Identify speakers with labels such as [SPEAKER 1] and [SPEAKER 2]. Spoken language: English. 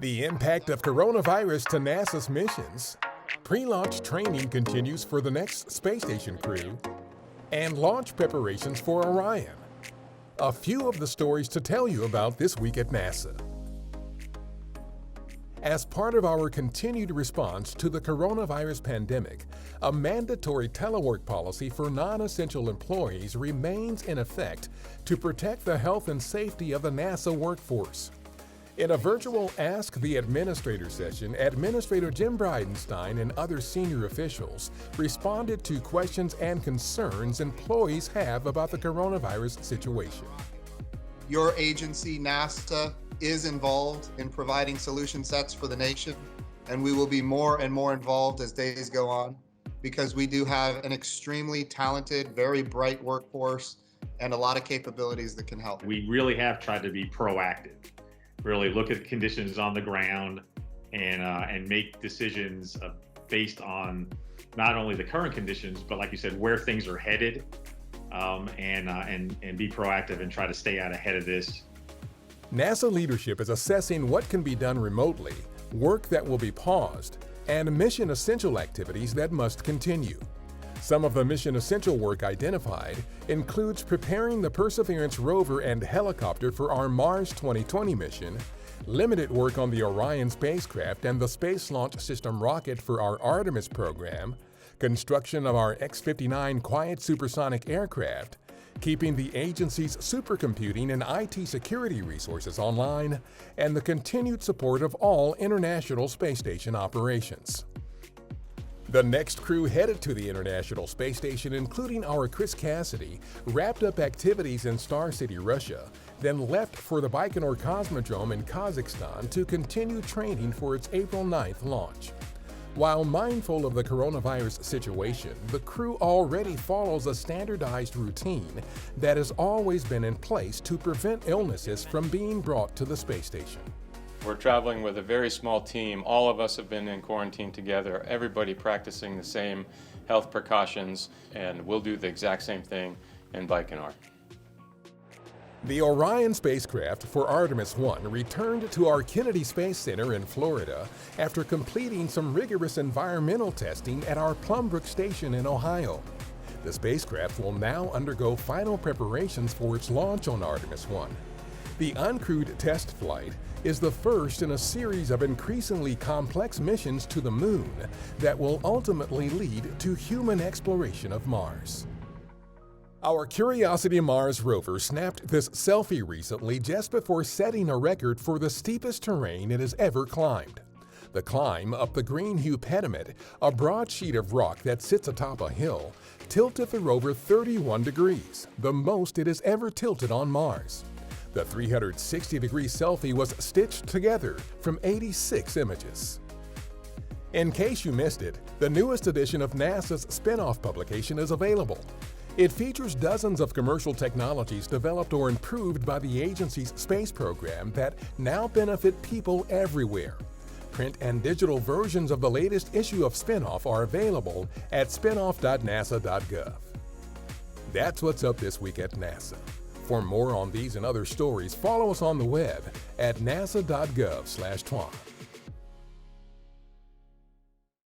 [SPEAKER 1] The impact of coronavirus to NASA's missions. Pre-launch training continues for the next space station crew. And launch preparations for Orion. A few of the stories to tell you about this week at NASA. As part of our continued response to the coronavirus pandemic, a mandatory telework policy for non-essential employees remains in effect to protect the health and safety of the NASA workforce. In a virtual Ask the Administrator session, Administrator Jim Bridenstine and other senior officials responded to questions and concerns employees have about the coronavirus situation.
[SPEAKER 2] Your agency, NASA, is involved in providing solution sets for the nation, and we will be more and more involved as days go on because we do have an extremely talented, very bright workforce and a lot of capabilities that can help.
[SPEAKER 3] We really have tried to be proactive. Really look at the conditions on the ground and make decisions based on not only the current conditions, but like you said, where things are headed, and be proactive and try to stay out ahead of this.
[SPEAKER 1] NASA leadership is assessing what can be done remotely, work that will be paused, and mission essential activities that must continue. Some of the mission essential work identified includes preparing the Perseverance rover and helicopter for our Mars 2020 mission, limited work on the Orion spacecraft and the Space Launch System rocket for our Artemis program, construction of our X-59 quiet supersonic aircraft, keeping the agency's supercomputing and IT security resources online, and the continued support of all International Space Station operations. The next crew headed to the International Space Station, including our Chris Cassidy, wrapped up activities in Star City, Russia, then left for the Baikonur Cosmodrome in Kazakhstan to continue training for its April 9th launch. While mindful of the coronavirus situation, the crew already follows a standardized routine that has always been in place to prevent illnesses from being brought to the space station.
[SPEAKER 4] We're traveling with a very small team. All of us have been in quarantine together, everybody practicing the same health precautions, and we'll do the exact same thing in Baikonur.
[SPEAKER 1] The Orion spacecraft for Artemis 1 returned to our Kennedy Space Center in Florida after completing some rigorous environmental testing at our Plumbrook Station in Ohio. The spacecraft will now undergo final preparations for its launch on Artemis 1. The uncrewed test flight is the first in a series of increasingly complex missions to the Moon that will ultimately lead to human exploration of Mars. Our Curiosity Mars rover snapped this selfie recently just before setting a record for the steepest terrain it has ever climbed. The climb up the Greenhue Pediment, a broad sheet of rock that sits atop a hill, tilted the rover 31 degrees, the most it has ever tilted on Mars. The 360-degree selfie was stitched together from 86 images. In case you missed it, the newest edition of NASA's spin-off publication is available. It features dozens of commercial technologies developed or improved by the agency's space program that now benefit people everywhere. Print and digital versions of the latest issue of Spin-off are available at spinoff.nasa.gov. That's what's up this week at NASA. For more on these and other stories, follow us on the web at nasa.gov/twan.